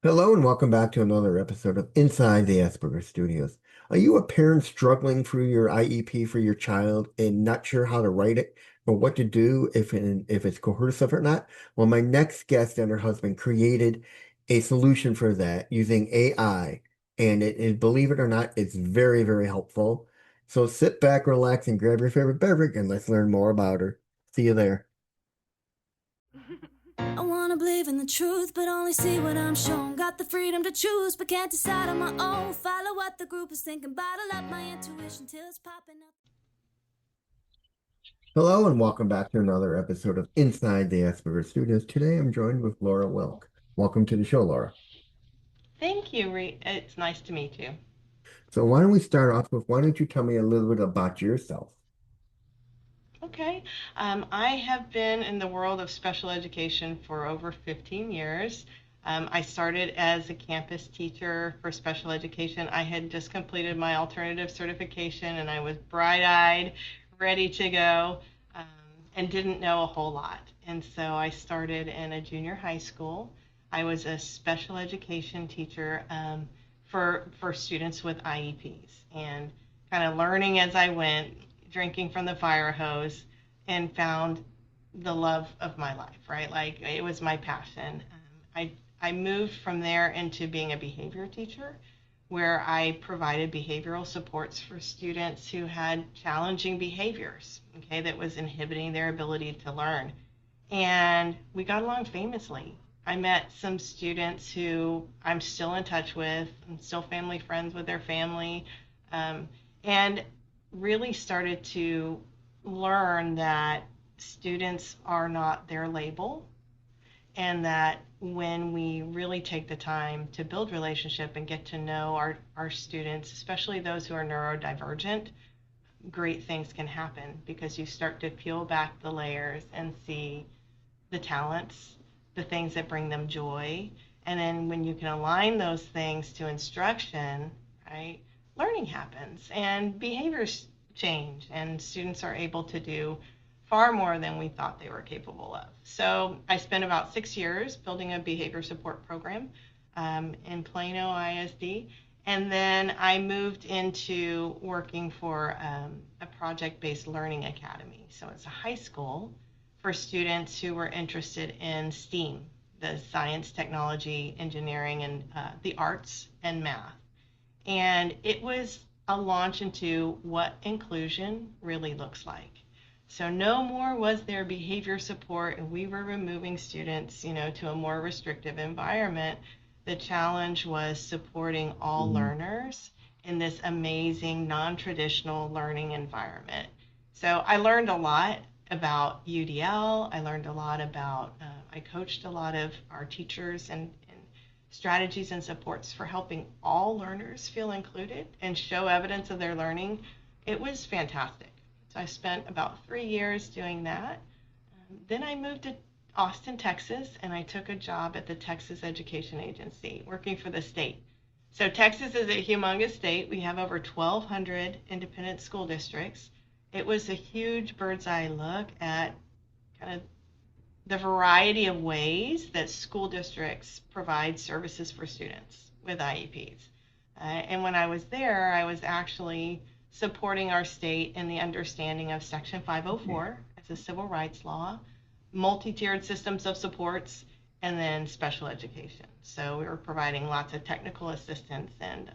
Hello and welcome back to another episode of Inside the Asperger Studios. Are you a parent struggling through your IEP for your child and not sure how to write it or what to do if it's coercive or not? Well, my next guest and her husband created a solution for that using AI, and believe it or not, it's very, very helpful. So sit back, relax, and grab your favorite beverage, and let's learn more about her. See you there. I wanna believe in the truth, but only see what I'm shown. Got the freedom to choose, but can't decide on my own. Follow what the group is thinking, bottle up my intuition till it's popping up. Hello and welcome back to another episode of Inside the Asperger Studios. Today I'm joined with Laura Wilk. Welcome to the show, Laura. Thank you, It's nice to meet you. So why don't we start off with why don't you tell me a little bit about yourself? Okay. I have been in the world of special education for over 15 years. I started as a campus teacher for special education. I had just completed my alternative certification and I was bright-eyed, ready to go, um, and didn't know a whole lot. And so I started in a junior high school. I was a special education teacher for students with IEPs and kind of learning as I went, drinking from the fire hose, and found the love of my life, right? Like it was my passion. I moved from there into being a behavior teacher where I provided behavioral supports for students who had challenging behaviors, okay, that was inhibiting their ability to learn. And we got along famously. I met some students who I'm still in touch with. I'm still family friends with their family, and really started to learn that students are not their label, and that when we really take the time to build relationship and get to know our students, especially those who are neurodivergent, great things can happen because you start to peel back the layers and see the talents, the things that bring them joy. And then when you can align those things to instruction, right, learning happens and behaviors change and students are able to do far more than we thought they were capable of. So I spent about 6 years building a behavior support program in Plano ISD. And then I moved into working for a project-based learning academy. So it's a high school for students who were interested in STEAM, the science, technology, engineering, and the arts and math. And it was a launch into what inclusion really looks like. So no more was there behavior support, and we were removing students, to a more restrictive environment. The challenge was supporting all Mhm. learners in this amazing non-traditional learning environment. So I learned a lot about UDL. I learned a lot about, I coached a lot of our teachers and strategies and supports for helping all learners feel included and show evidence of their learning. It was fantastic. So I spent about 3 years doing that. Then I moved to Austin, Texas, and I took a job at the Texas Education Agency working for the state. So Texas is a humongous state. We have over 1,200 independent school districts. It was a huge bird's eye look at kind of the variety of ways that school districts provide services for students with IEPs. And when I was there, I was actually supporting our state in the understanding of Section 504 as a civil rights law, multi-tiered systems of supports, and then special education. So we were providing lots of technical assistance and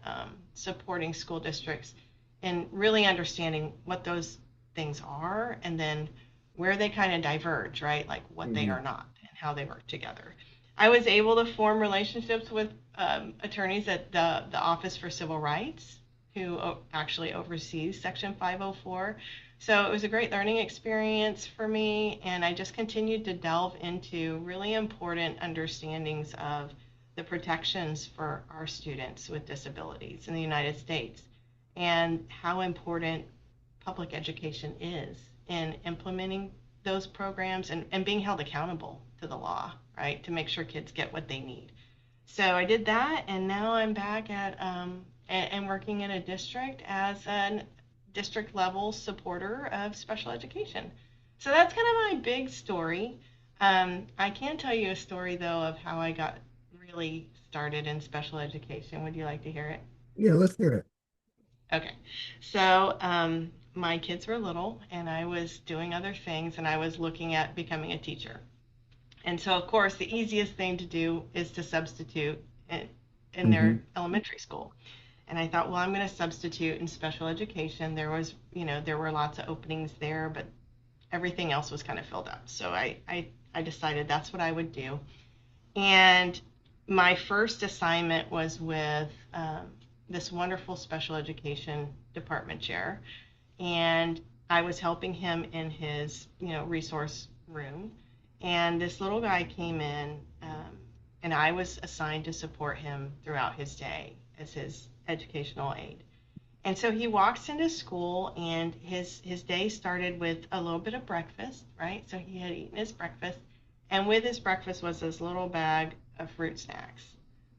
supporting school districts in really understanding what those things are and then where they kind of diverge, right? Like what they are Mhm. not and how they work together. I was able to form relationships with attorneys at the Office for Civil Rights who actually oversees Section 504. So it was a great learning experience for me, and I just continued to delve into really important understandings of the protections for our students with disabilities in the United States and how important public education is in implementing those programs and being held accountable to the law, right, to make sure kids get what they need. So I did that, and now I'm back at and working in a district as a district level supporter of special education. So that's kind of my big story. I can tell you a story though of how I got really started in special education. Would you like to hear it? Yeah, let's hear it. Okay. So, my kids were little, and I was doing other things, and I was looking at becoming a teacher. And so, of course, the easiest thing to do is to substitute in Hmm. their elementary school. And I thought, well, I'm going to substitute in special education. There was, there were lots of openings there, but everything else was kind of filled up. So I decided that's what I would do. And my first assignment was with this wonderful special education department chair, and I was helping him in his, resource room. And this little guy came in, and I was assigned to support him throughout his day as his educational aide. And so he walks into school, and his day started with a little bit of breakfast, right? So he had eaten his breakfast, and with his breakfast was this little bag of fruit snacks.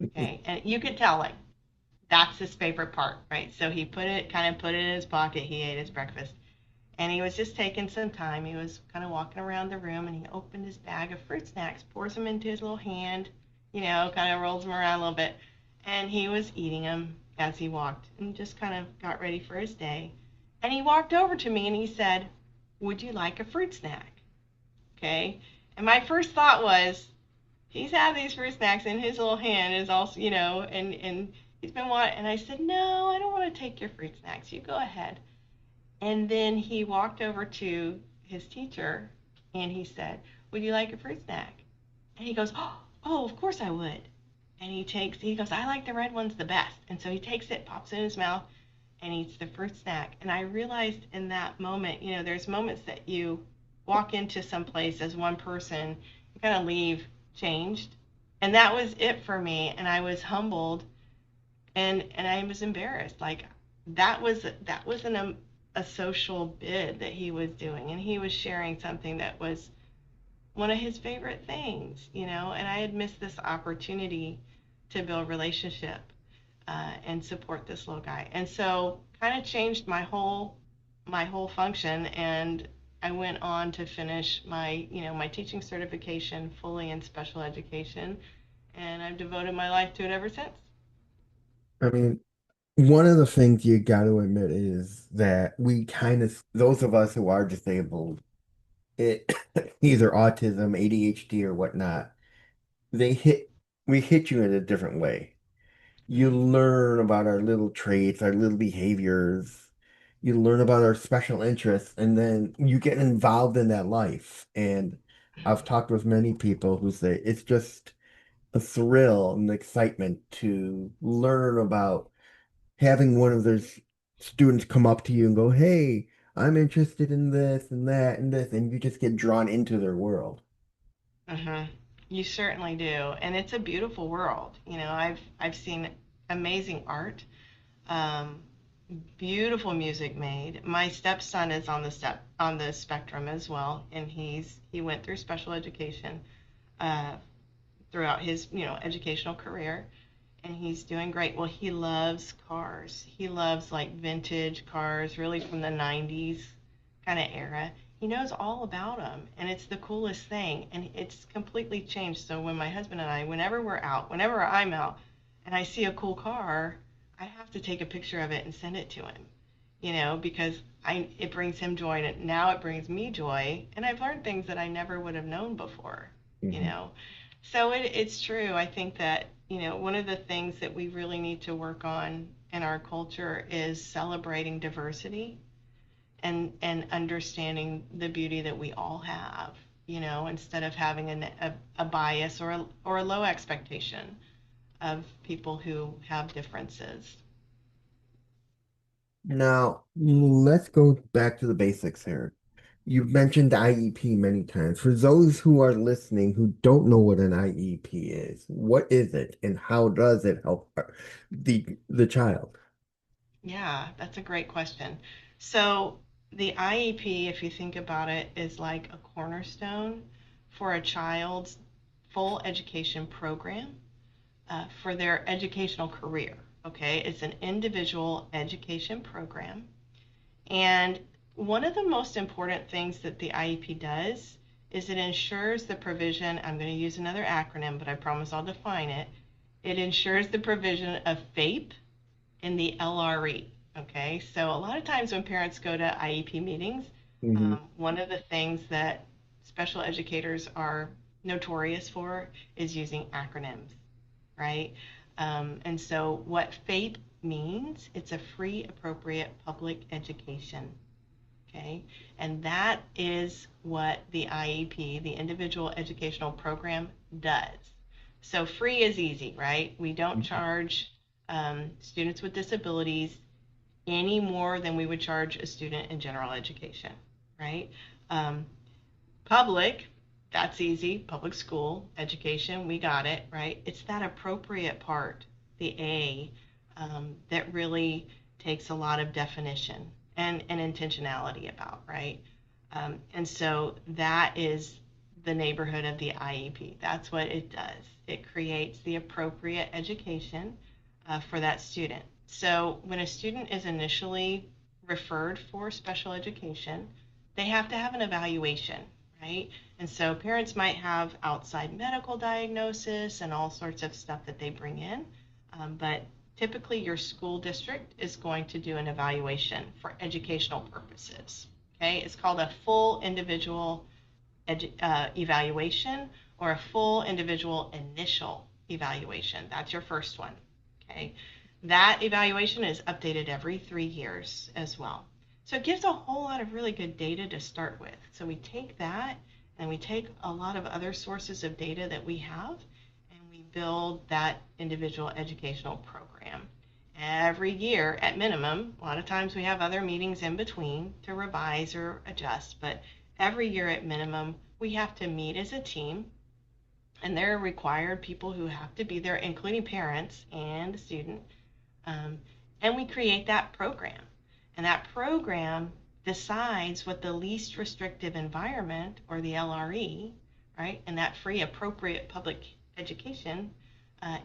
Okay, and you could tell like that's his favorite part, right? So he put it in his pocket. He ate his breakfast, and he was just taking some time. He was kind of walking around the room, and he opened his bag of fruit snacks, pours them into his little hand, kind of rolls them around a little bit, and he was eating them as he walked, and just kind of got ready for his day. And he walked over to me and he said, "Would you like a fruit snack?" Okay, and my first thought was, he's had these fruit snacks in his little hand, is also, and he's been wanting. And I said, "No, I don't want to take your fruit snacks. You go ahead." And then he walked over to his teacher and he said, "Would you like a fruit snack?" And he goes, "Oh, of course I would." And he goes, "I like the red ones the best." And so he takes it, pops it in his mouth, and eats the fruit snack. And I realized in that moment, there's moments that you walk into some place as one person, you kind of leave changed. And that was it for me. And I was humbled, and I was embarrassed. Like that was a social bid that he was doing, and he was sharing something that was one of his favorite things, and I had missed this opportunity to build relationship and support this little guy. And so kind of changed my whole function, and I went on to finish my teaching certification fully in special education, and I've devoted my life to it ever since. I mean, one of the things you got to admit is that we kind of, those of us who are disabled, it either autism, ADHD, or whatnot, they hit we hit you in a different way. You Mm-hmm. learn about our little traits, our little behaviors. You learn about our special interests, and then you get involved in that life. And I've talked with many people who say it's just a thrill and excitement to learn about having one of their students come up to you and go, "Hey, I'm interested in this and that and this," and you just get drawn into their world. Mm-hmm. You certainly do, and it's a beautiful world. I've seen amazing art, um, beautiful music made. My stepson is on the spectrum as well, and he went through special education uh, throughout his educational career, and he's doing great. Well, he loves cars. He loves like vintage cars, really from the 90s kind of era. He knows all about them, and it's the coolest thing. And it's completely changed. So when my husband and I, whenever I'm out, and I see a cool car, I have to take a picture of it and send it to him, because it brings him joy, and now it brings me joy, and I've learned things that I never would have known before, you Mhm. know. So it's true. I think that, one of the things that we really need to work on in our culture is celebrating diversity and understanding the beauty that we all have, instead of having a bias or a low expectation of people who have differences. Now, let's go back to the basics here. You've mentioned IEP many times. For those who are listening who don't know what an IEP is, what is it and how does it help the child? Yeah, that's a great question. So, the IEP, if you think about it, is like a cornerstone for a child's full education program for their educational career. Okay, it's an individual education program. And one of the most important things that the IEP does is it ensures the provision, I'm going to use another acronym, but I promise I'll define it. It ensures the provision of FAPE in the LRE. Okay, so a lot of times when parents go to IEP meetings, Hmm. one of the things that special educators are notorious for is using acronyms, right? And so what FAPE means, it's a free, appropriate public education. Okay, and that is what the IEP, the Individual Educational Program, does. So free is easy, right? We don't charge students with disabilities any more than we would charge a student in general education, right? Um, Public, that's easy. Public school, education, we got it, right? It's that appropriate part, the A, that really takes a lot of definition and intentionality about, right? And so that is the neighborhood of the IEP. That's what it does. It creates the appropriate education for that student. So when a student is initially referred for special education, they have to have an evaluation, right? And so parents might have outside medical diagnosis and all sorts of stuff that they bring in, but typically your school district is going to do an evaluation for educational purposes. Okay, it's called a full individual evaluation or a full individual initial evaluation. That's your first one. Okay, that evaluation is updated every 3 years as well. So it gives a whole lot of really good data to start with. So we take that and we take a lot of other sources of data that we have and we build that individual educational program. Every year at minimum, a lot of times we have other meetings in between to revise or adjust, but every year at minimum, we have to meet as a team, and there are required people who have to be there, including parents and the student. Um, and we create that program. And that program decides what the least restrictive environment, or the LRE, right, and that free, appropriate public education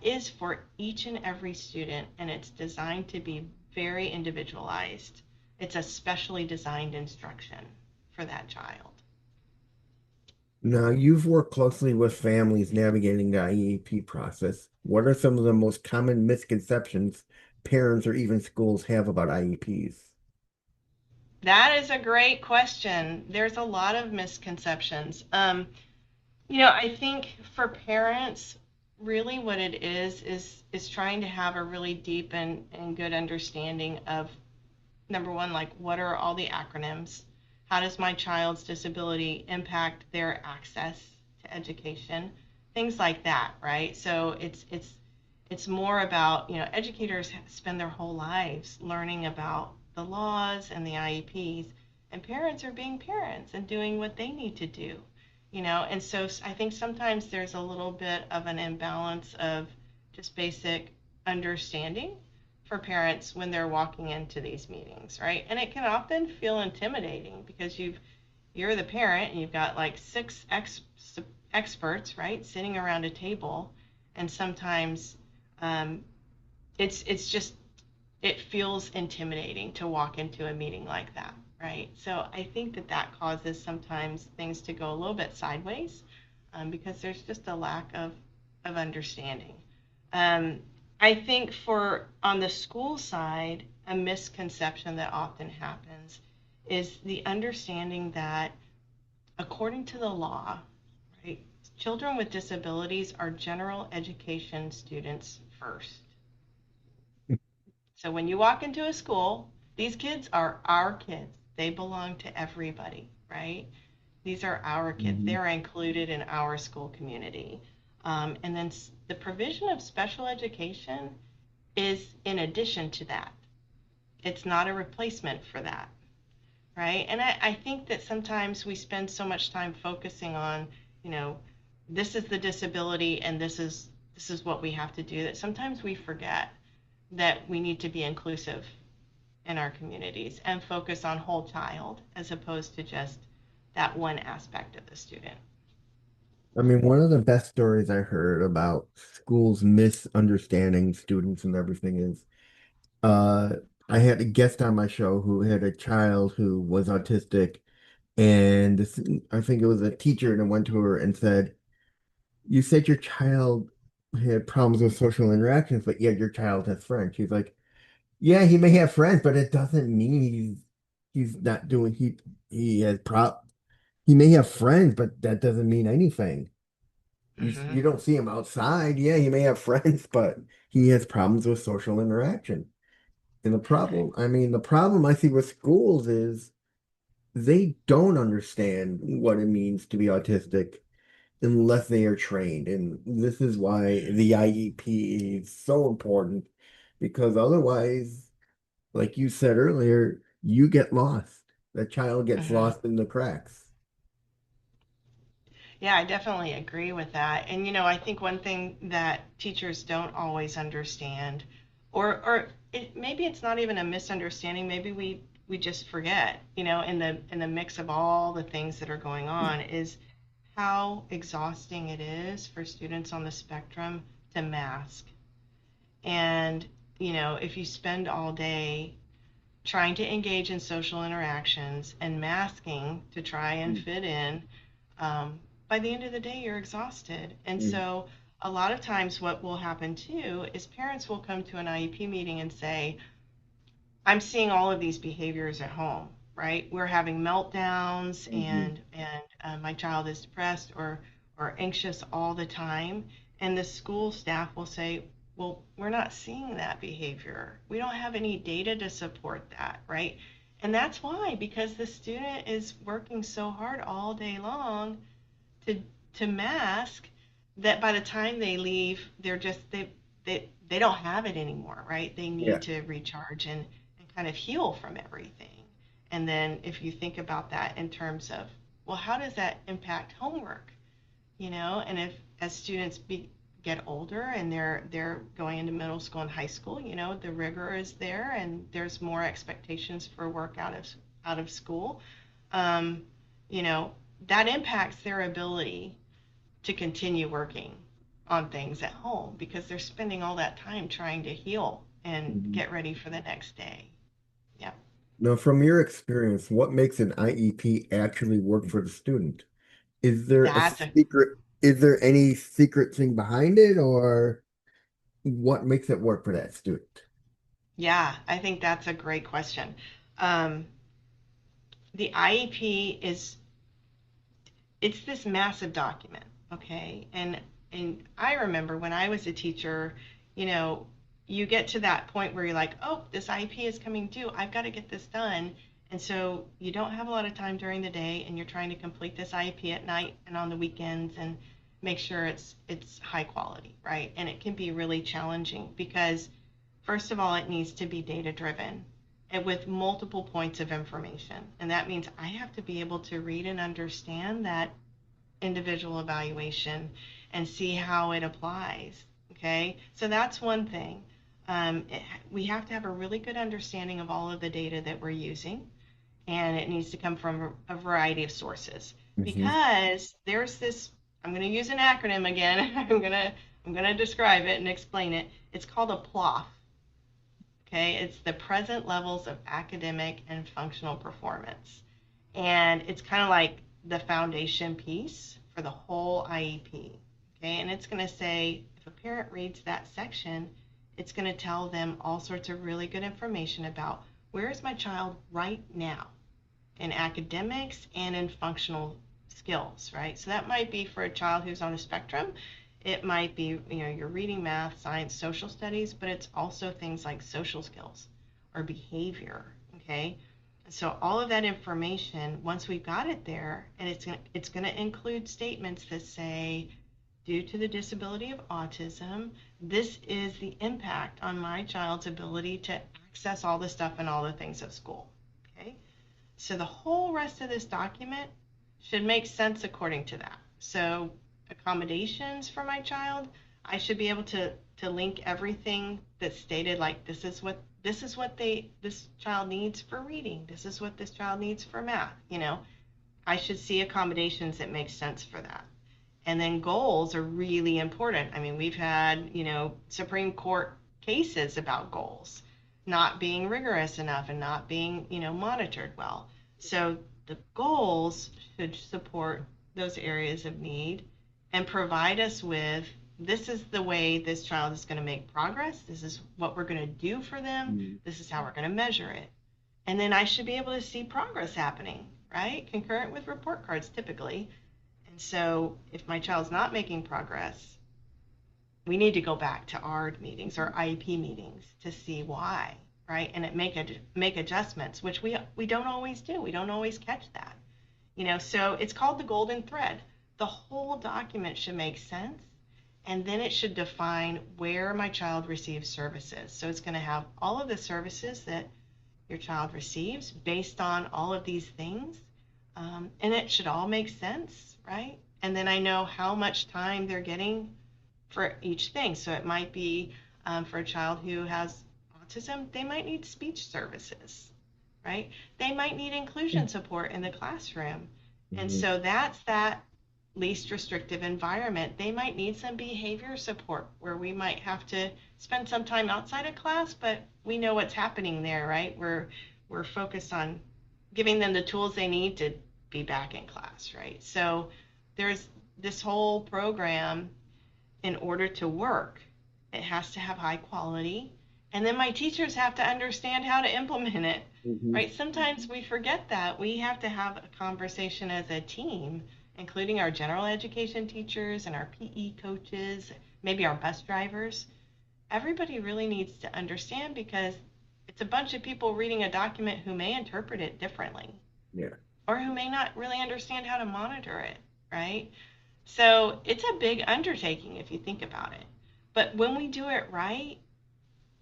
is for each and every student. And it's designed to be very individualized. It's a specially designed instruction for that child. Now, you've worked closely with families navigating the IEP process. What are some of the most common misconceptions parents or even schools have about IEPs? That is a great question. There's a lot of misconceptions. I think for parents, really what it is trying to have a really deep and good understanding of, number one, like what are all the acronyms? How does my child's disability impact their access to education? Things like that, right? So it's more about, educators spend their whole lives learning about the laws and the IEPs, and parents are being parents and doing what they need to do, and so I think sometimes there's a little bit of an imbalance of just basic understanding for parents when they're walking into these meetings, right? And it can often feel intimidating because you're the parent and you've got like six experts, right, sitting around a table, and sometimes um, it's just it feels intimidating to walk into a meeting like that, right? So I think that causes sometimes things to go a little bit sideways, because there's just a lack of understanding. Um, I think for on the school side, a misconception that often happens is the understanding that according to the law, right, children with disabilities are general education students first. So when you walk into a school, these kids are our kids. They belong to everybody, right? These are our kids. Mhm. They're included in our school community. And then the provision of special education is in addition to that. It's not a replacement for that, right? And I think that sometimes we spend so much time focusing on, you know, this is the disability and this is what we have to do, that sometimes we forget that we need to be inclusive in our communities and focus on whole child as opposed to just that one aspect of the student. I mean, one of the best stories I heard about schools misunderstanding students and everything is uh I had a guest on my show who had a child who was autistic, And this, I think it was a teacher that went to her and said, "You said your child had problems with social interactions, but yet your child has friends." She's like, "Yeah, he may have friends, but it doesn't mean he's not doing he has he may have friends, but that doesn't mean anything. You Hmm. don't see him outside. Yeah, he may have friends, but he has problems with social interaction." And the problem I see with schools is they don't understand what it means to be autistic unless they are trained. And this is why the IEP is so important because otherwise, like you said earlier, you get lost. The child gets Hmm. lost in the cracks. Yeah, I definitely agree with that. And I think one thing that teachers don't always understand, maybe it's not even a misunderstanding, maybe we just forget, in the mix of all the things that are going on, is how exhausting it is for students on the spectrum to mask. And if you spend all day trying to engage in social interactions and masking to try and fit in, um, by the end of the day, you're exhausted. And Mm, so, a lot of times, what will happen too is parents will come to an IEP meeting and say, I'm seeing all of these behaviors at home, right? We're having meltdowns, mhm, and my child is depressed or anxious all the time. And the school staff will say, well, we're not seeing that behavior. We don't have any data to support that, right? And that's why, because the student is working so hard all day long to mask, that by the time they leave, they don't have it anymore, right? They yeah. need to recharge and kind of heal from everything. And then if you think about that in terms of, well, how does that impact homework? And if as students get older and they're going into middle school and high school, the rigor is there and there's more expectations for work out of school. Um, you know, that impacts their ability to continue working on things at home because they're spending all that time trying to heal and Mhm. get ready for the next day. Yep. Now, from your experience, what makes an IEP actually work for the student? Is there a That's a secret? Is there any secret thing behind it, or what makes it work for that student? Yeah, I think that's a great question. Um, the IEP it's this massive document, okay? And I remember when I was a teacher, you know, you get to that point where you're like, "Oh, this IEP is coming due. I've got to get this done." And so you don't have a lot of time during the day and you're trying to complete this IEP at night and on the weekends and make sure it's high quality, right? And it can be really challenging because first of all, it needs to be data driven and with multiple points of information. And that means I have to be able to read and understand that individual evaluation and see how it applies. Okay, so that's one thing. We have to have a really good understanding of all of the data that we're using, and it needs to come from a variety of sources Hmm. because there's this. I'm going to use an acronym again. I'm going to describe it and explain it. It's called a PLOF. Okay, it's the present levels of academic and functional performance. And it's kind of like the foundation piece for the whole IEP. Okay, and it's going to say if a parent reads that section, it's going to tell them all sorts of really good information about where is my child right now in academics and in functional skills, right? So that might be for a child who's on a spectrum. It might be, you're reading math, science, social studies, but it's also things like social skills or behavior, okay? So all of that information, once we've got it there, and it's going to include statements that say, due to the disability of autism, this is the impact on my child's ability to access all the stuff and all the things at school. Okay? So the whole rest of this document should make sense according to that. So accommodations for my child, I should be able to link everything that's stated, like this child needs for reading. This is what this child needs for math. I should see accommodations that make sense for that. And then goals are really important. I mean, we've had, Supreme Court cases about goals not being rigorous enough and not being, monitored well. So The goals should support those areas of need and provide us with, this is the way this child is going to make progress. This is what we're going to do for them. Mm. This is how we're going to measure it. And then I should be able to see progress happening, right? Concurrent with report cards typically. And so if my child's not making progress, we need to go back to our meetings or IEP meetings to see why, right? And make adjustments, which we don't always do. We don't always catch that. So it's called the golden thread. The whole document should make sense, and then it should define where my child receives services. So it's going to have all of the services that your child receives based on all of these things, and it should all make sense, right? And then I know how much time they're getting for each thing. So it might be for a child who has autism, they might need speech services, right? They might need inclusion support in the classroom. And Mhm. so that's that least restrictive environment. They might need some behavior support where we might have to spend some time outside of class, but we know what's happening there, right? We're focused on giving them the tools they need to be back in class, right? So there's this whole program. In order to work, it has to have high quality. And then my teachers have to understand how to implement it, Mhm. right? Sometimes we forget that. We have to have a conversation as a team, including our general education teachers and our PE coaches, maybe our bus drivers. Everybody really needs to understand because it's a bunch of people reading a document who may interpret it differently Yeah. or who may not really understand how to monitor it, right? So it's a big undertaking if you think about it. But when we do it right,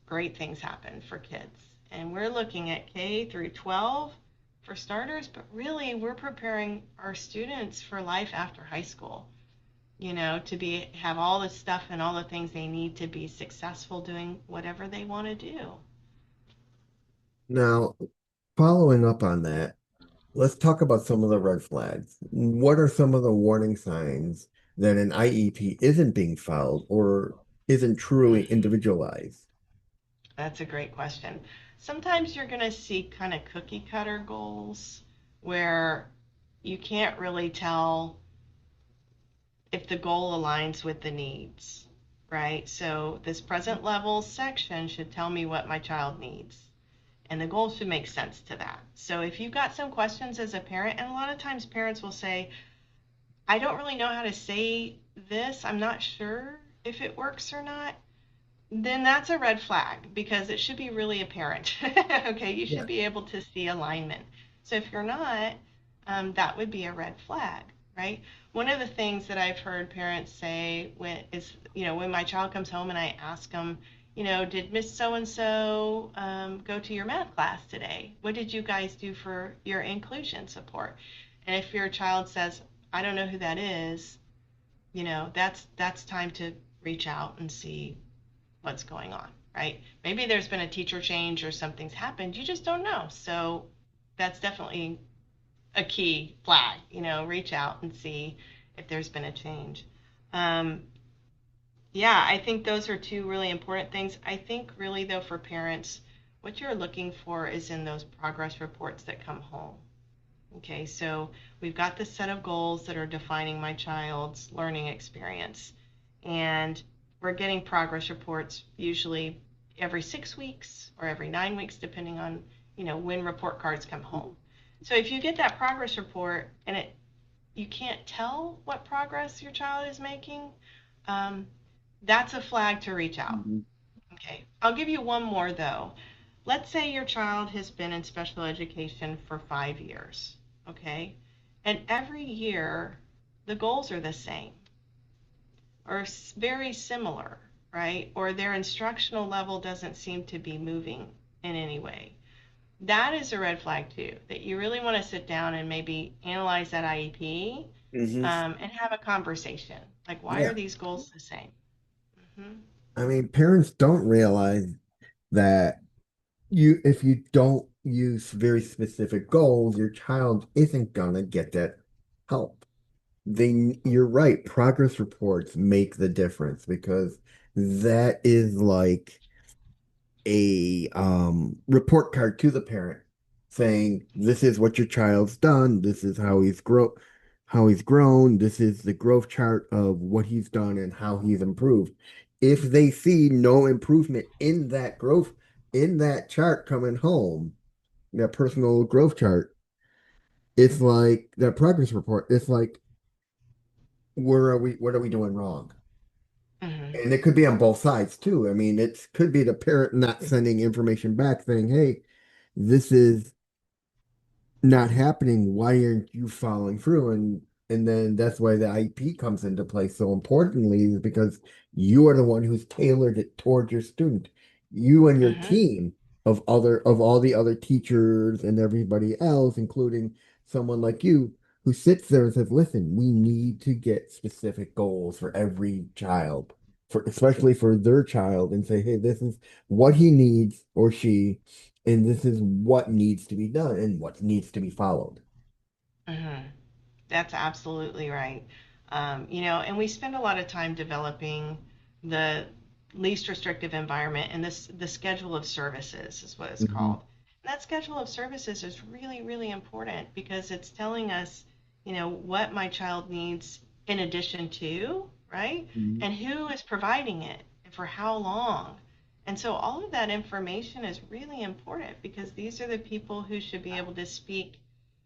great things happen for kids. And we're looking at K through 12 for starters, but really we're preparing our students for life after high school, to have all the stuff and all the things they need to be successful doing whatever they want to do. Now, following up on that, let's talk about some of the red flags. What are some of the warning signs that an IEP isn't being followed or isn't truly individualized? That's a great question. Sometimes you're going to see kind of cookie cutter goals where you can't really tell if the goal aligns with the needs, right? So this present level section should tell me what my child needs. And the goal should make sense to that. So if you've got some questions as a parent, and a lot of times parents will say, I don't really know how to say this, I'm not sure if it works or not, then that's a red flag because it should be really apparent. Okay, you Yeah. should be able to see alignment. So if you're not, that would be a red flag, right? One of the things that I've heard parents say when my child comes home and I ask them, did Miss So and So go to your math class today? What did you guys do for your inclusion support? And if your child says, I don't know who that is, that's time to reach out and see what's going on, right? Maybe there's been a teacher change or something's happened. You just don't know. So that's definitely a key flag, reach out and see if there's been a change. Um, yeah, I think those are two really important things. I think really though for parents, what you're looking for is in those progress reports that come home. Okay, so we've got this set of goals that are defining my child's learning experience. And we're getting progress reports usually every 6 weeks or every 9 weeks, depending on, when report cards come home. So if you get that progress report and you can't tell what progress your child is making, um, that's a flag to reach out. Mhm. Okay, I'll give you one more though. Let's say your child has been in special education for 5 years, okay? And every year the goals are the same or very similar, right? Or their instructional level doesn't seem to be moving in any way. That is a red flag too, that you really want to sit down and maybe analyze that IEP Hmm. and have a conversation. Like, why are Yeah. these goals the same? Hmm. I mean, parents don't realize that if you don't use very specific goals, your child isn't gonna get that help. You're right, progress reports make the difference because that is like a report card to the parent saying, this is what your child's done, this is how he's grown, this is the growth chart of what he's done and how he's improved. If they see no improvement in that growth, in that chart coming home, that personal growth chart, it's like that progress report, it's like, what are we doing wrong? Hmm. And it could be on both sides too. I mean, it could be the parent not sending information back saying, hey, this is not happening. Why aren't you following through? And then that's why the IEP comes into play so importantly, is because you are the one who's tailored it towards your student. You and your Hmm. team of all the other teachers and everybody else, including someone like you, who sits there and says, listen, we need to get specific goals for every child, for especially for their child, and say, hey, this is what he needs or she, and this is what needs to be done and what needs to be followed. Hmm. That's absolutely right. And we spend a lot of time developing the least restrictive environment, and the schedule of services is what it's Hmm. called. And that schedule of services is really, really important because it's telling us, what my child needs in addition to, right? Hmm. And who is providing it and for how long. And so all of that information is really important because these are the people who should be able to speak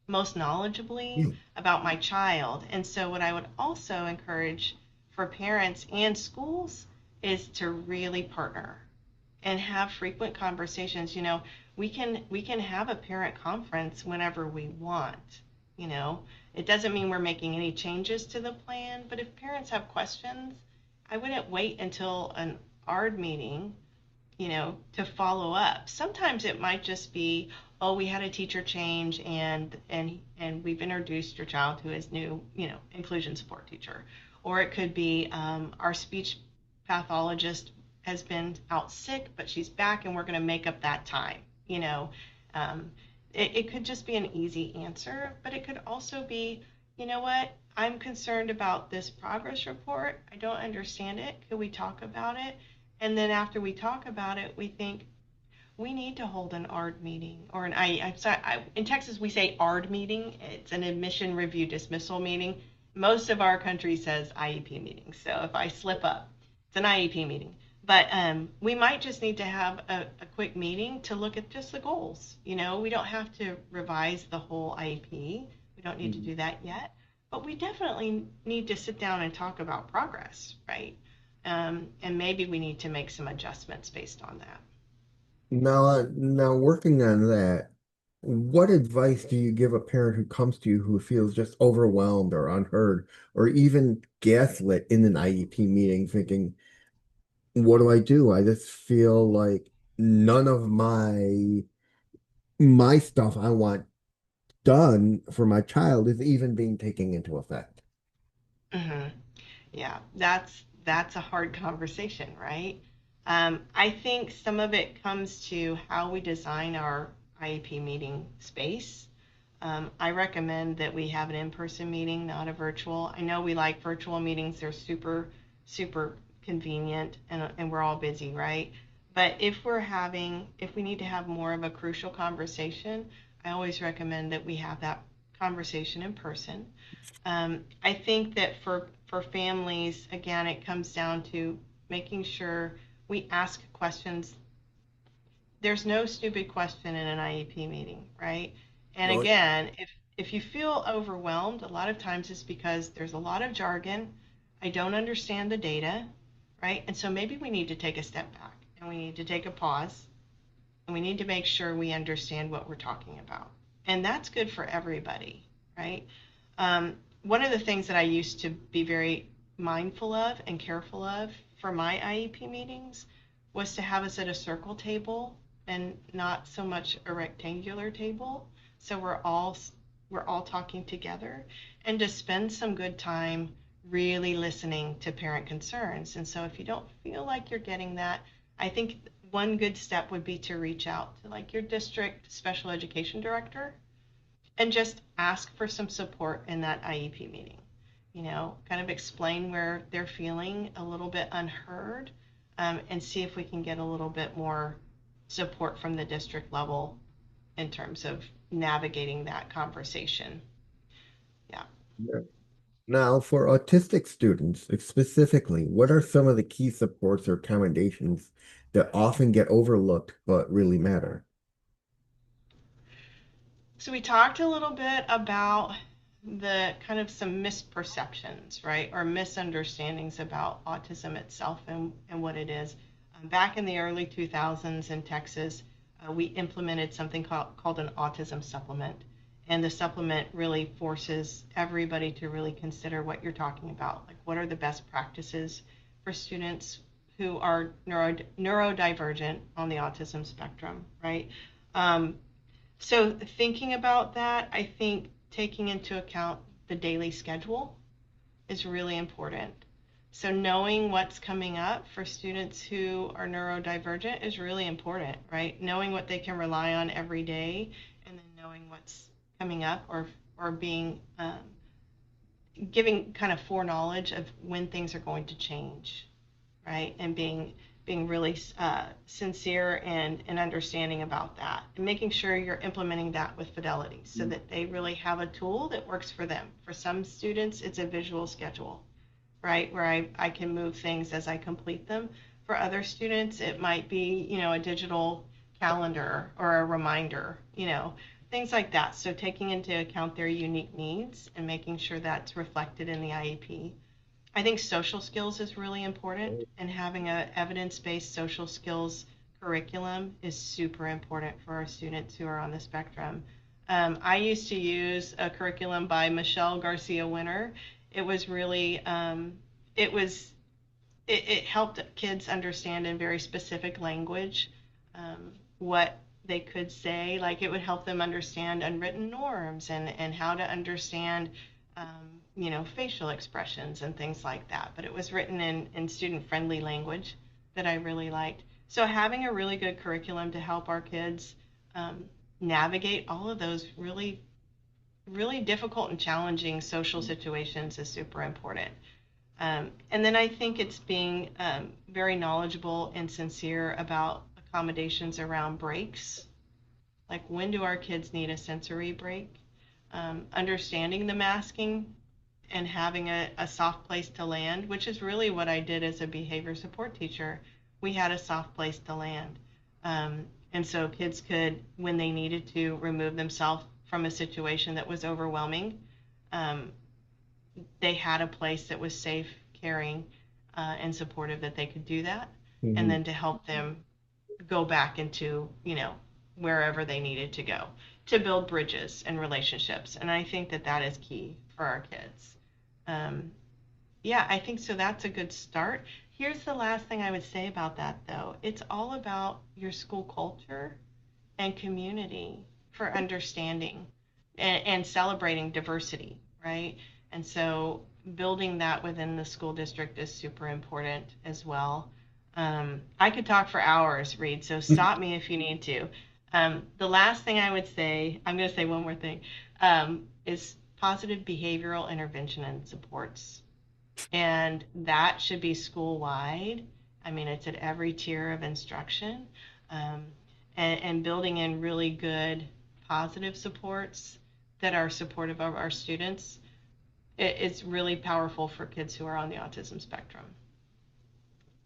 most knowledgeably Yeah. about my child. And so, what I would also encourage for parents and schools is to really partner and have frequent conversations. We can have a parent conference whenever we want. You know, it doesn't mean we're making any changes to the plan, but if parents have questions, I wouldn't wait until an ARD meeting, to follow up. Sometimes it might just be, oh, we had a teacher change and we've introduced your child to his new, inclusion support teacher. Or it could be our speech pathologist has been out sick, but she's back and we're going to make up that time. Um, it could just be an easy answer, but it could also be, you know what? I'm concerned about this progress report. I don't understand it. Could we talk about it? And then after we talk about it, we think we need to hold an ARD meeting or I'm sorry, in Texas we say ARD meeting. It's an admission review dismissal meeting. Most of our country says IEP meeting. So if I slip up, it's an IEP meeting. But we might just need to have a quick meeting to look at just the goals. We don't have to revise the whole IEP. We don't need to Mhm. do that yet. But we definitely need to sit down and talk about progress, right? And maybe we need to make some adjustments based on that. Now working on that, what advice do you give a parent who comes to you who feels just overwhelmed or unheard or even gaslit in an IEP meeting, thinking, what do I do? I just feel like none of my stuff I want done for my child is even being taken into effect. Hmm. Yeah, that's a hard conversation, right? I think some of it comes to how we design our IEP meeting space. I recommend that we have an in-person meeting, not a virtual. I know we like virtual meetings; they're super, super convenient, and we're all busy, right? But if we need to have more of a crucial conversation, I always recommend that we have that conversation in person. I think that for families, again, it comes down to making sure we ask questions. There's no stupid question in an IEP meeting, right? And No, again, if you feel overwhelmed, a lot of times it's because there's a lot of jargon. I don't understand the data, right? And so maybe we need to take a step back and we need to take a pause and we need to make sure we understand what we're talking about. And that's good for everybody, right? One of the things that I used to be very mindful of and careful of for my IEP meetings was to have us at a circle table and not so much a rectangular table. So we're all talking together and to spend some good time really listening to parent concerns. And so if you don't feel like you're getting that, I think one good step would be to reach out to like your district special education director and just ask for some support in that IEP meeting. Kind of explain where they're feeling a little bit unheard, and see if we can get a little bit more support from the district level in terms of navigating that conversation. Yeah. Yeah. Now, for autistic students specifically, what are some of the key supports or accommodations that often get overlooked but really matter? So we talked a little bit about the kind of some misperceptions, right, or misunderstandings about autism itself and what it is. Back in the early 2000s in Texas, we implemented something called an autism supplement. And the supplement really forces everybody to really consider what you're talking about. Like, what are the best practices for students who are neurodivergent on the autism spectrum, right? Um, so thinking about that, I think taking into account the daily schedule is really important. So knowing what's coming up for students who are neurodivergent is really important, right? Knowing what they can rely on every day, and then knowing what's coming up, or being giving kind of foreknowledge of when things are going to change, right? And being really sincere and understanding about that, and making sure you're implementing that with fidelity so that they really have a tool that works for them. For some students, it's a visual schedule, right, where I can move things as I complete them. For other students, it might be, a digital calendar or a reminder, things like that. So taking into account their unique needs and making sure that's reflected in the IEP. I think social skills is really important, and having a evidence-based social skills curriculum is super important for our students who are on the spectrum. I used to use a curriculum by Michelle Garcia Winter. It was really, it was, it helped kids understand in very specific language what they could say. Like, it would help them understand unwritten norms and how to understand facial expressions and things like that. But it was written in student-friendly language that I really liked. So having a really good curriculum to help our kids um, navigate all of those really, really difficult and challenging social situations is super important. And then I think it's being very knowledgeable and sincere about accommodations around breaks. Like, when do our kids need a sensory break? Understanding the masking and having a soft place to land, which is really what I did as a behavior support teacher. We had a soft place to land. And so kids could, when they needed to remove themselves from a situation that was overwhelming, um, they had a place that was safe, caring, and supportive, that they could do that, and Mhm. then to help them go back into, wherever they needed to go, to build bridges and relationships. And I think that that is key for our kids. Um, yeah, I think so. That's a good start. Here's the last thing I would say about that, though. It's all about your school culture and community for understanding and celebrating diversity, right? And so building that within the school district is super important as well. I could talk for hours, Reed, so stop me if you need to. The last thing I would say, I'm going to say one more thing, is positive behavioral intervention and supports. And that should be school wide. I mean, it's at every tier of instruction, um, and building in really good positive supports that are supportive of our students. It's really powerful for kids who are on the autism spectrum.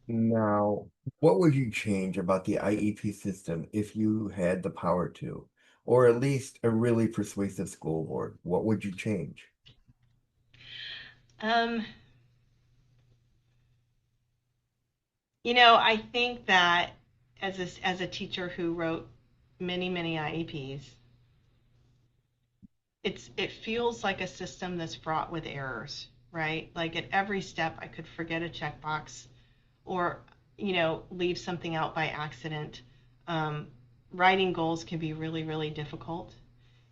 Now, what would you change about the IEP system if you had the power to, or at least a really persuasive school board? What would you change? Um, I think that as a teacher who wrote many, many IEPs, it feels like a system that's fraught with errors, right? Like, at every step I could forget a checkbox, or leave something out by accident. um, Writing goals can be really, really difficult,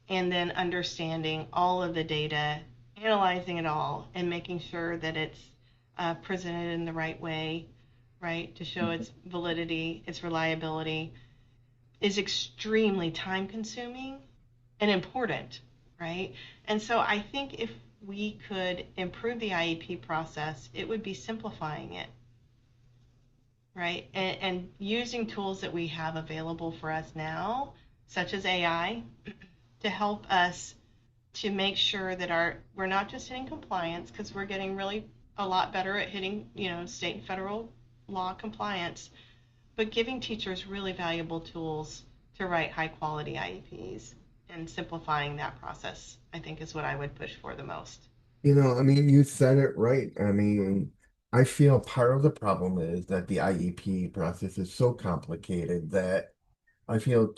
and then understanding all of the data, analyzing it all, and making sure that it's presented in the right way, right, to show its validity, its reliability, is extremely time consuming and important, right? And so I think if we could improve the IEP process, it would be simplifying it, right? And using tools that we have available for us now, such as AI, to help us to make sure that we're not just hitting compliance, because we're getting really a lot better at hitting, state and federal law compliance, but giving teachers really valuable tools to write high quality IEPs and simplifying that process, I think, is what I would push for the most. I mean, you said it right. I mean, I feel part of the problem is that the IEP process is so complicated that I feel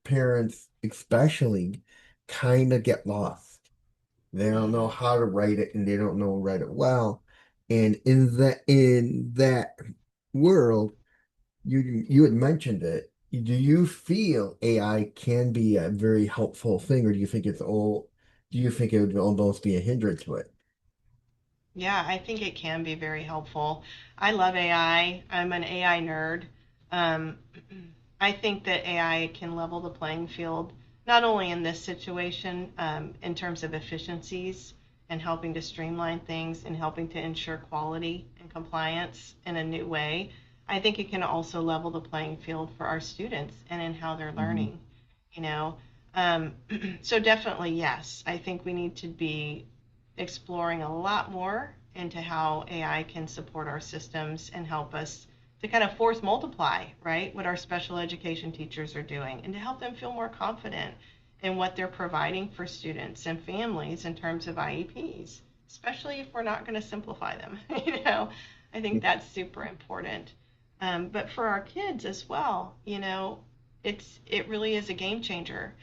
parents especially kind of get lost. They don't know Mm-hmm. how to write it and they don't know write it well. And in that world, you had mentioned it. Do you feel AI can be a very helpful thing, or do you think it would almost be a hindrance to it? Yeah, I think it can be very helpful. I love AI. I'm an AI nerd. Um, I think that AI can level the playing field, not only in this situation, in terms of efficiencies and helping to streamline things and helping to ensure quality and compliance in a new way. I think it can also level the playing field for our students and in how they're Mhm. learning, you know. Um, so definitely, yes, I think we need to be exploring a lot more into how AI can support our systems and help us to kind of force multiply, right, what our special education teachers are doing and to help them feel more confident in what they're providing for students and families in terms of IEPs, especially if we're not going to simplify them. I think that's super important. But for our kids as well, it really is a game changer.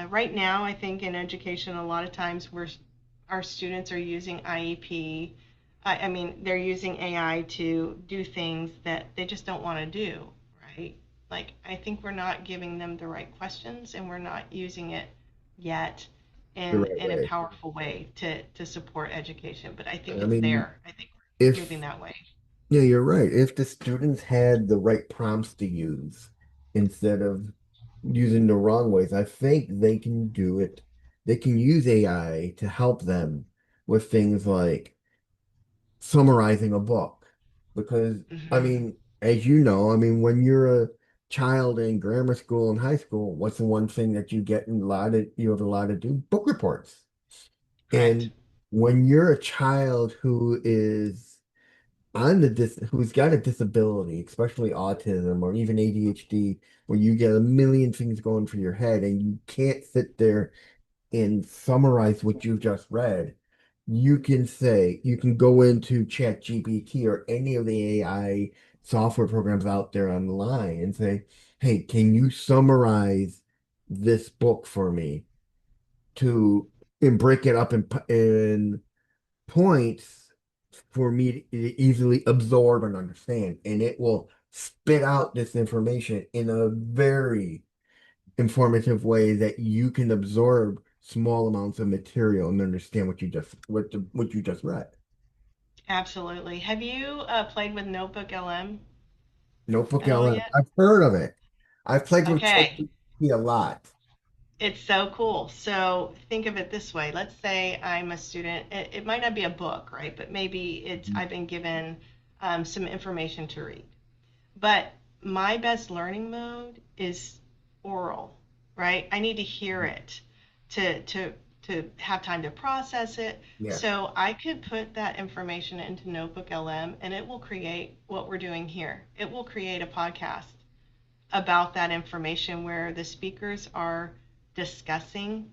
Right now, I think in education, a lot of times our students are using IEP. I mean, they're using AI to do things that they just don't want to do, right? Like, I think we're not giving them the right questions and we're not using it yet The in right in a way. powerful way to support education. But I think I it's mean, there. I think we're moving if that way. yeah, you're right. If the students had the right prompts to use instead of using the wrong ways, I think they can do it. They can use AI to help them with things like summarizing a book. Because, I Hmm. mean, as you know, I mean, when you're a child in grammar school and high school, what's the one thing that you have a lot to do? Book reports. Correct. And when you're a child who's got a disability, especially autism or even ADHD, where you get a million things going through your head and you can't sit there and summarize what you've just read, you can go into ChatGPT or any of the AI software programs out there online and say, hey, can you summarize this book for me to and break it up in points for me to easily absorb and understand. And it will spit out this information in a very informative way that you can absorb small amounts of material and understand what you just read. Absolutely. Have you played with Notebook LM Notebook at all LM. yet? I've heard of it. I've played with Okay. ChatGPT a lot. It's so cool. So think of it this way. Let's say I'm a student. It might not be a book, right? But maybe I've been given some information to read. But my best learning mode is oral, right? I need to hear it to have time to process it. Yeah. So I could put that information into Notebook LM and it will create what we're doing here. It will create a podcast about that information where the speakers are discussing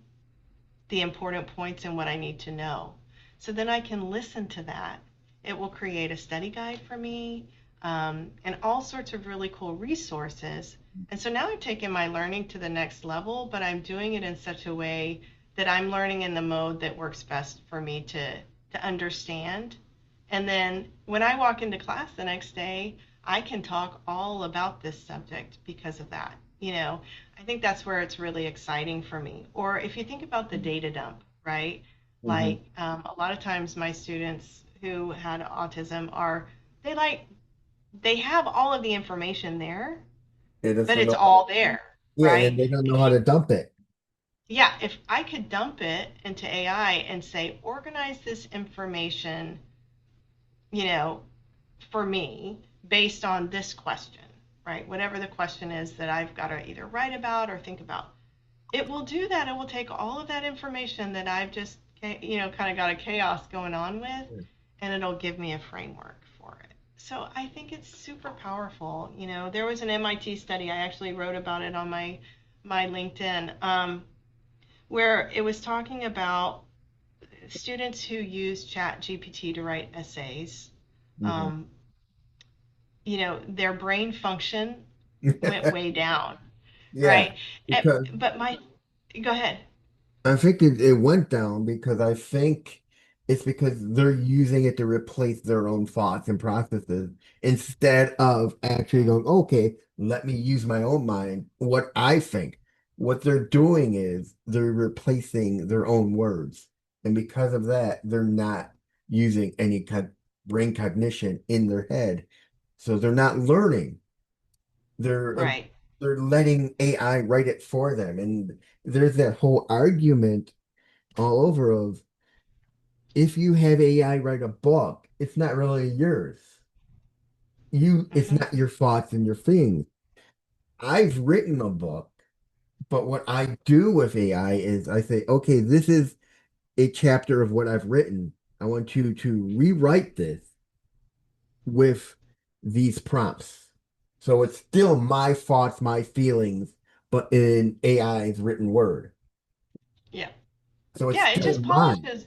the important points and what I need to know. So then I can listen to that. It will create a study guide for me and all sorts of really cool resources. And so now I'm taking my learning to the next level, but I'm doing it in such a way that I'm learning in the mode that works best for me to understand. And then when I walk into class the next day, I can talk all about this subject because of that. I think that's where it's really exciting for me. Or if you think about the data dump, right? Hmm. Like a lot of times my students who had autism they like, they have all of the information there, They just but don't it's know. all there, Yeah, right? and they don't know how to dump it. Yeah, if I could dump it into AI and say, organize this information, you know, for me based on this question, right? Whatever the question is that I've got to either write about or think about. it will do that. It will take all of that information that I've just, kind of got a chaos going on with, and it'll give me a framework for it. So I think it's super powerful. There was an MIT study, I actually wrote about it on my LinkedIn, where it was talking about students who use Chat GPT to write essays. Mhm. Um, their brain function went way down, Yeah, right? because But go ahead. I think it went down because I think it's because they're using it to replace their own thoughts and processes instead of actually going, okay, let me use my own mind, what I think. What they're doing is they're replacing their own words. And because of that, they're not using any brain cognition in their head. So they're not learning. They're uh, Right. they're letting AI write it for them. And there's that whole argument all over of if you have AI write a book, it's not really yours. It's Hmm. not your thoughts and your things. I've written a book, but what I do with AI is I say, okay, this is a chapter of what I've written. I want you to rewrite this with these prompts. So it's still my thoughts, my feelings, but in AI's written word. Yeah. So it's Yeah, it still just mine. polishes.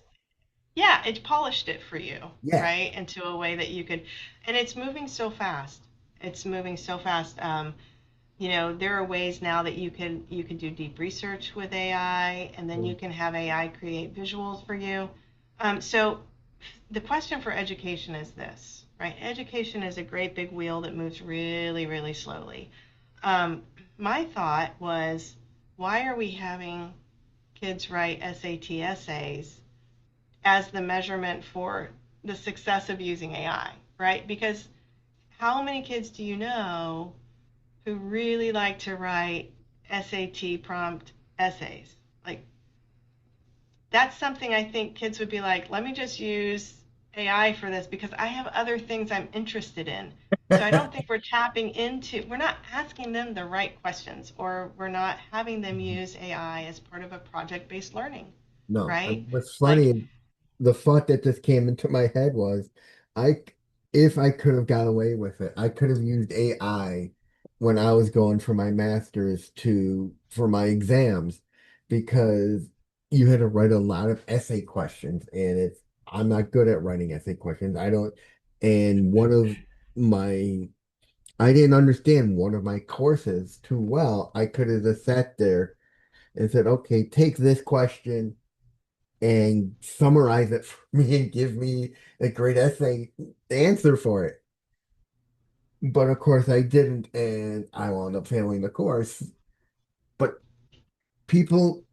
Yeah, it polished it for you, Yeah. right? Into a way that you could, and it's moving so fast. It's moving so fast. There are ways now that you can do deep research with AI, and then you can have AI create visuals for you. So the question for education is this, right? Education is a great big wheel that moves really, really slowly. Um, my thought was, why are we having kids write SAT essays as the measurement for the success of using AI, right? Because how many kids do you know who really like to write SAT prompt essays? Like, that's something I think kids would be like, let me just use AI for this because I have other things I'm interested in. So I don't think we're not asking them the right questions, or we're not having them use AI as part of a project-based learning, No, right? what's Like, funny, the thought that just came into my head was, I, if I could have got away with it, I could have used AI when I was going for my master's for my exams because you had to write a lot of essay questions and I'm not good at writing essay questions. And I didn't understand one of my courses too well. I could have just sat there and said, okay, take this question and summarize it for me and give me a great essay answer for it. But of course I didn't, and I wound up failing the course. But people,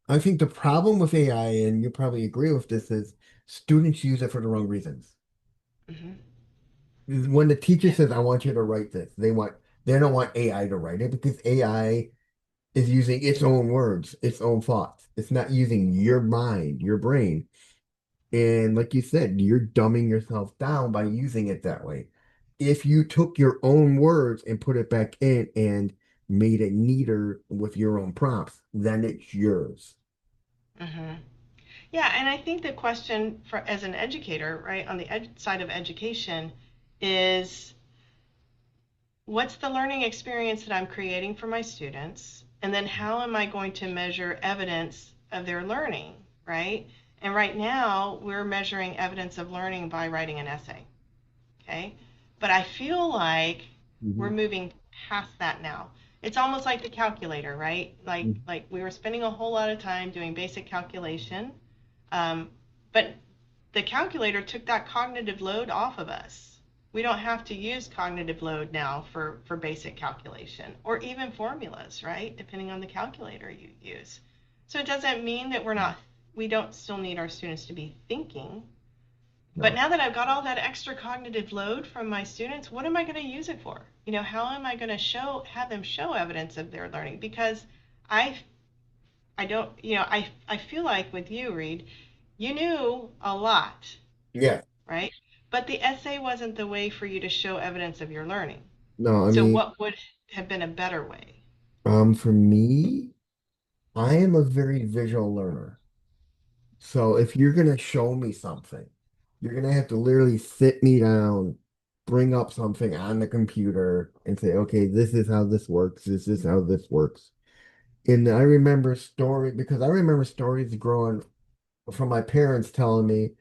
I think the problem with AI, and you probably agree with this, is students use it for the wrong reasons. mhm, When the teacher yeah, says, I want you to write this, they don't want AI to write it because AI is using its own words, its own thoughts. It's not using your mind, your brain. And like you said, you're dumbing yourself down by using it that way. If you took your own words and put it back in and made it neater with your own prompts, then it's yours. mhm. Yeah, and I think the question for as an educator, right, on the side of education is, what's the learning experience that I'm creating for my students? And then how am I going to measure evidence of their learning, right? And right now, we're measuring evidence of learning by writing an essay, okay? But I feel like we're Mhm. moving past that now. It's almost like the calculator, right? Like we were spending a whole lot of time doing basic calculation, um, but the calculator took that cognitive load off of us. We don't have to use cognitive load now for basic calculation or even formulas, right? Depending on the calculator you use. So it doesn't mean that we don't still need our students to be thinking. But No. now that I've got all that extra cognitive load from my students, what am I going to use it for? How am I going to have them show evidence of their learning? Because I I don't, I feel like with you, Reed, you knew a lot, Yeah. right? But the essay wasn't the way for you to show evidence of your learning. No, I So mean, what would have been a better way? for me. I am a very visual learner. So if you're gonna show me something, you're gonna have to literally sit me down, bring up something on the computer and say, okay, this is how this works, this is how this works. And I remember stories growing from my parents telling me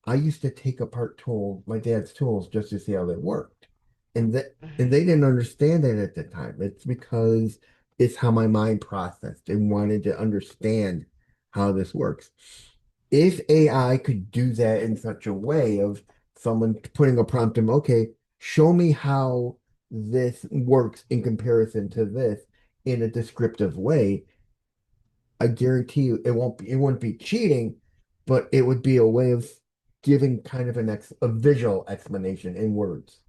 I used to take apart my dad's tools just to see how they worked. And Hmm. they didn't understand it at the time. It's because it's how my mind processed and wanted to understand how this works. If AI could do that in such a way of someone putting a prompt in, okay, show me how this works in comparison to this in a descriptive way, I guarantee you it wouldn't be cheating, but it would be a way of giving kind of a visual explanation in words.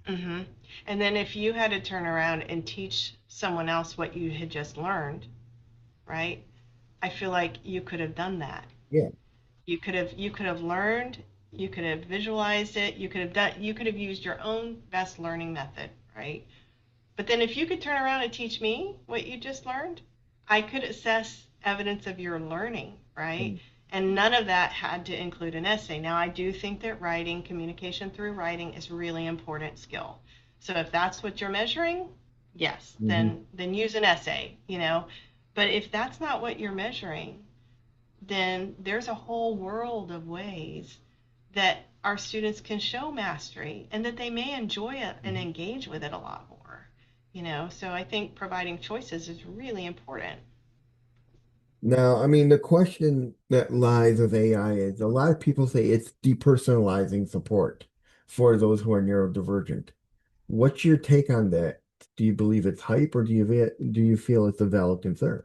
Hmm. And then if you had to turn around and teach someone else what you had just learned, right? I feel like you could have done that. Yeah. You could have learned, you could have visualized it, you could have used your own best learning method, right? But then if you could turn around and teach me what you just learned, I could assess evidence of your learning, right? Mm, And none of that had to include an essay. Now, I do think that writing, communication through writing is a really important skill. So if that's what you're measuring, yes, mhm. then use an essay, you know. But if that's not what you're measuring, then there's a whole world of ways that our students can show mastery and that they may enjoy it and Mhm. engage with it a lot more. So I think providing choices is really important. Now, I mean, the question that lies with AI is a lot of people say it's depersonalizing support for those who are neurodivergent. What's your take on that? Do you believe it's hype or do you feel it's a valid concern?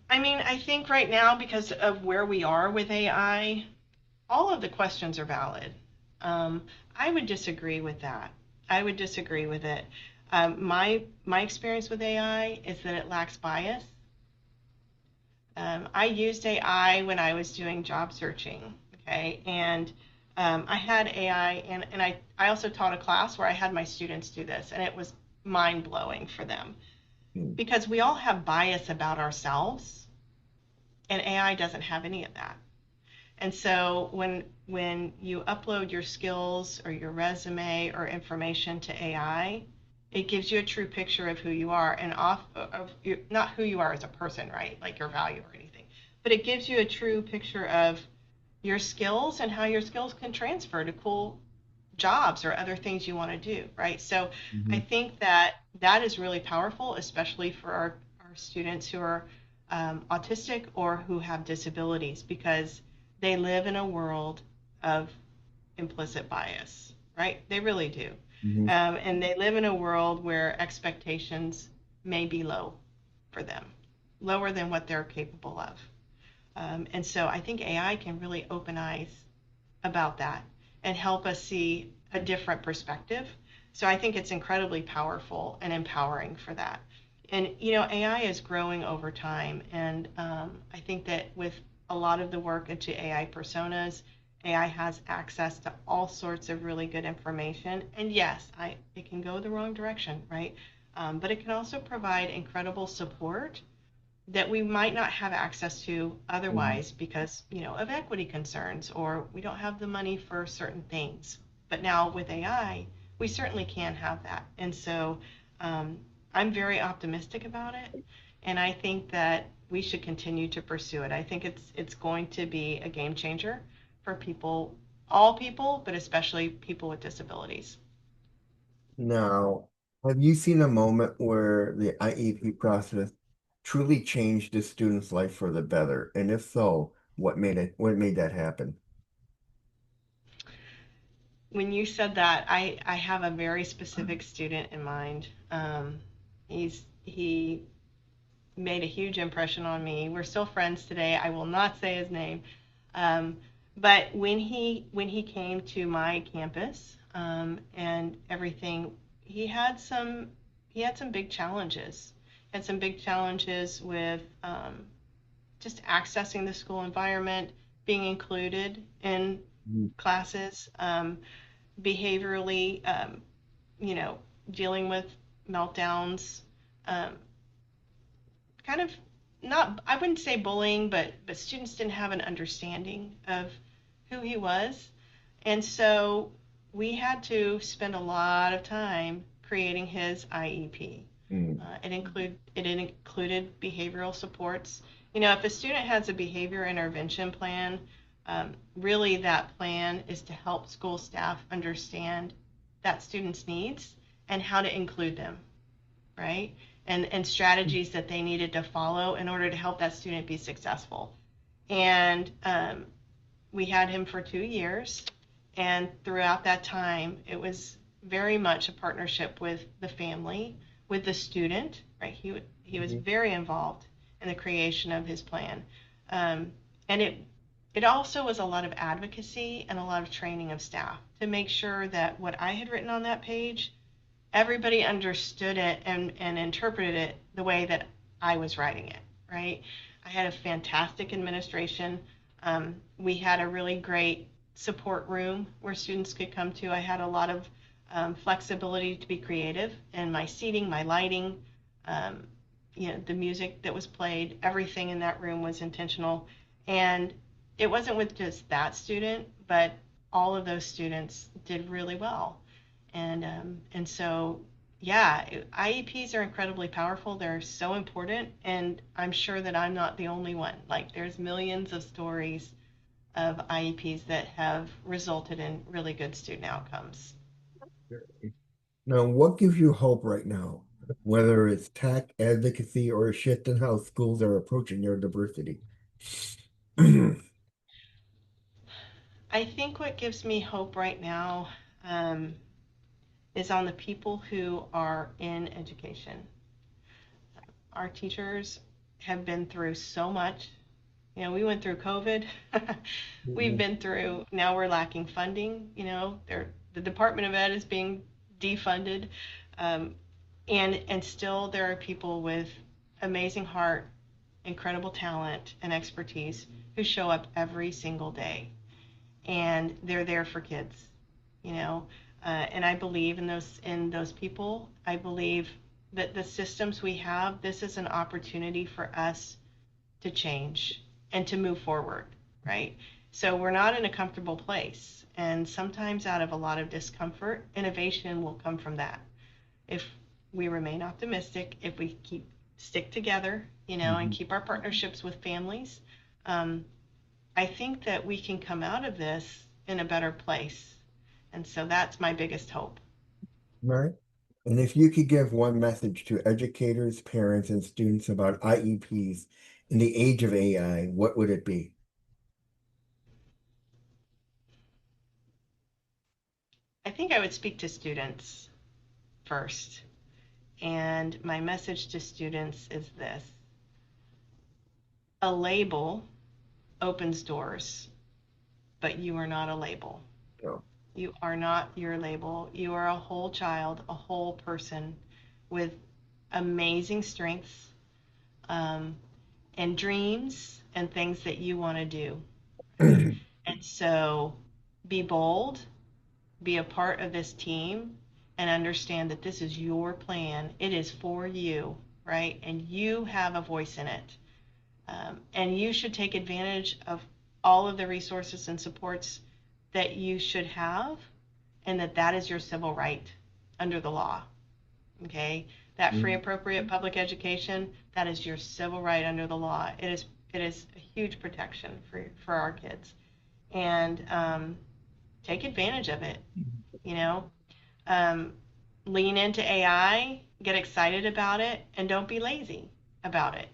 I mean, I think right now, because of where we are with AI, all of the questions are valid. Um, I would disagree with that. I would disagree with it. My experience with AI is that it lacks bias. I used AI when I was doing job searching, okay? And I had AI, and I also taught a class where I had my students do this, and it was mind blowing for them Mm, because we all have bias about ourselves, and AI doesn't have any of that. And so when you upload your skills or your resume or information to AI, it gives you a true picture of who you are and not who you are as a person, right? Like your value or anything, but it gives you a true picture of your skills and how your skills can transfer to cool jobs or other things you want to do, right? So I mhm, think that that is really powerful, especially for our students who are autistic or who have disabilities, because they live in a world of implicit bias, right? They really do. mhm. And they live in a world where expectations may be low for them, lower than what they're capable of. And so I think AI can really open eyes about that and help us see a different perspective. So I think it's incredibly powerful and empowering for that. And AI is growing over time, and I think that with a lot of the work into AI personas, AI has access to all sorts of really good information. And yes, it can go the wrong direction, right? But it can also provide incredible support that we might not have access to Mhm. otherwise because of equity concerns, or we don't have the money for certain things. But now with AI, we certainly can have that. And so um, I'm very optimistic about it, and I think that we should continue to pursue it. I think it's going to be a game changer for people, all people, but especially people with disabilities. Now, have you seen a moment where the IEP process truly changed the student's life for the better? And if so, what made that happen? When you said that, I have a very specific student in mind. He made a huge impression on me. We're still friends today. I will not say his name. Um, but when he came to my campus and everything, he had some he had some big challenges. Had some big challenges with just accessing the school environment, being included in Mhm. classes, behaviorally, you know, dealing with meltdowns, um, kind of not, I wouldn't say bullying, but students didn't have an understanding of who he was. And so we had to spend a lot of time creating his IEP. Mm. It included behavioral supports. You know, if a student has a behavior intervention plan, really that plan is to help school staff understand that student's needs and how to include them, right? And strategies that they needed to follow in order to help that student be successful. And we had him for 2 years, and throughout that time, it was very much a partnership with the family, with the student, right? He was Mhm. very involved in the creation of his plan, and it also was a lot of advocacy and a lot of training of staff to make sure that what I had written on that page, everybody understood it and interpreted it the way that I was writing it, right? I had a fantastic administration. We had a really great support room where students could come to. I had a lot of flexibility to be creative in my seating, my lighting, um, the music that was played, everything in that room was intentional. And it wasn't with just that student, but all of those students did really well. And so, yeah, IEPs are incredibly powerful. They're so important, and I'm sure that I'm not the only one. Like, there's millions of stories of IEPs that have resulted in really good student outcomes. Now, what gives you hope right now, whether it's tech, advocacy, or a shift in how schools are approaching their diversity? I think what gives me hope right now um, is on the people who are in education. Our teachers have been through so much. You know, we went through COVID. We've Mhm. been through, now we're lacking funding. The Department of Ed is being defunded. Um, and still there are people with amazing heart, incredible talent, and expertise who show up every single day. And they're there for kids, you know. And I believe in those people. I believe that the systems we have, this is an opportunity for us to change and to move forward, right? So we're not in a comfortable place. And sometimes out of a lot of discomfort, innovation will come from that. If we remain optimistic, if we stick together, and Mhm. keep our partnerships with families, um, I think that we can come out of this in a better place. And so that's my biggest hope. Right. And if you could give one message to educators, parents, and students about IEPs in the age of AI, what would it be? I think I would speak to students first. And my message to students is this: a label opens doors, but you are not a label. No. You are not your label. You are a whole child, a whole person with amazing strengths, um, and dreams and things that you want to do, right? And so be bold, be a part of this team, and understand that this is your plan. It is for you, right? And you have a voice in it. And you should take advantage of all of the resources and supports that you should have, and that is your civil right under the law. Okay, that free Mhm. appropriate public education, that is your civil right under the law. It is a huge protection for our kids, and take advantage of it. You know, um, lean into AI, get excited about it, and don't be lazy about it.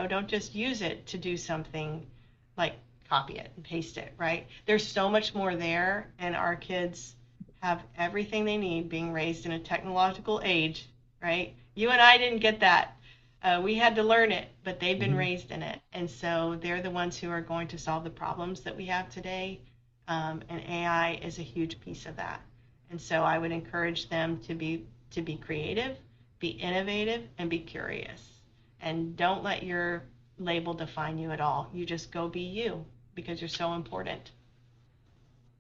Don't just use it to do something like copy it and paste it, right? There's so much more there, and our kids have everything they need being raised in a technological age, right? You and I didn't get that. We had to learn it, but they've been Mhm. raised in it. And so they're the ones who are going to solve the problems that we have today. And AI is a huge piece of that. And so I would encourage them to be creative, be innovative, and be curious. And don't let your label define you at all. You just go be you because you're so important.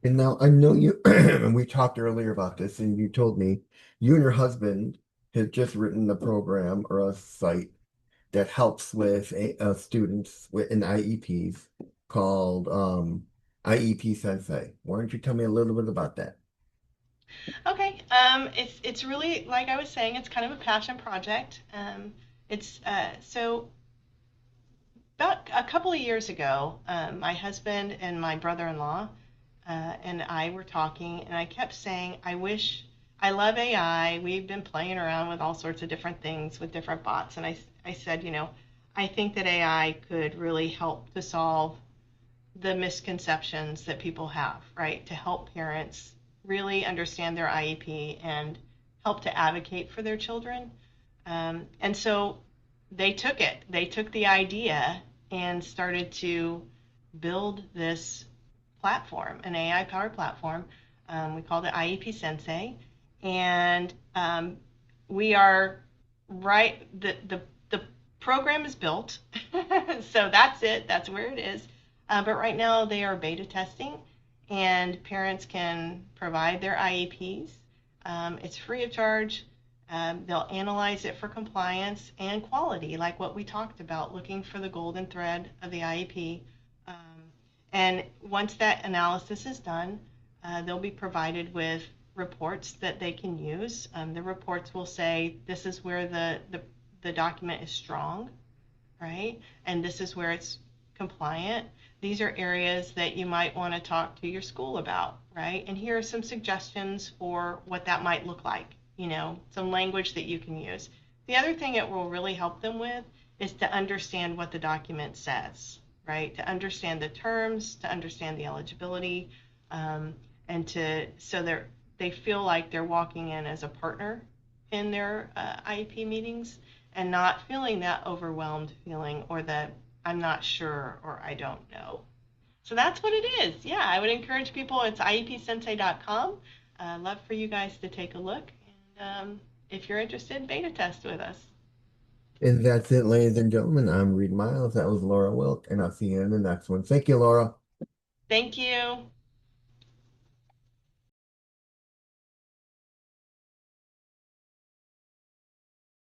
And now I know you, and we talked earlier about this, and you told me you and your husband had just written a program or a site that helps with students in IEPs called IEP Sensei. Why don't you tell me a little bit about that? Okay, it's really like I was saying, it's kind of a passion project. It's so about a couple of years ago, my husband and my brother-in-law and I were talking, and I kept saying, I love AI. We've been playing around with all sorts of different things with different bots, and I said, I think that AI could really help to solve the misconceptions that people have, right? To help parents really understand their IEP and help to advocate for their children. And so they took it. They took the idea and started to build this platform, an AI powered platform. We called it IEP Sensei. And we are right, the program is built. So that's it, that's where it is. But right now they are beta testing, and parents can provide their IEPs. It's free of charge. They'll analyze it for compliance and quality, like what we talked about, looking for the golden thread of the IEP. Um, and once that analysis is done, they'll be provided with reports that they can use. The reports will say this is where the document is strong, right? And this is where it's compliant. These are areas that you might want to talk to your school about, right? And here are some suggestions for what that might look like, some language that you can use. The other thing it will really help them with is to understand what the document says, right? To understand the terms, to understand the eligibility, and they feel like they're walking in as a partner in their IEP meetings and not feeling that overwhelmed feeling or that I'm not sure or I don't know. So that's what it is. Yeah, I would encourage people. It's iepsensei.com. Love for you guys to take a look. And if you're interested, beta test with us. And that's it, ladies and gentlemen. I'm Reed Miles. That was Laura Wilk, and I'll see you in the next one. Thank you, Laura. Thank you.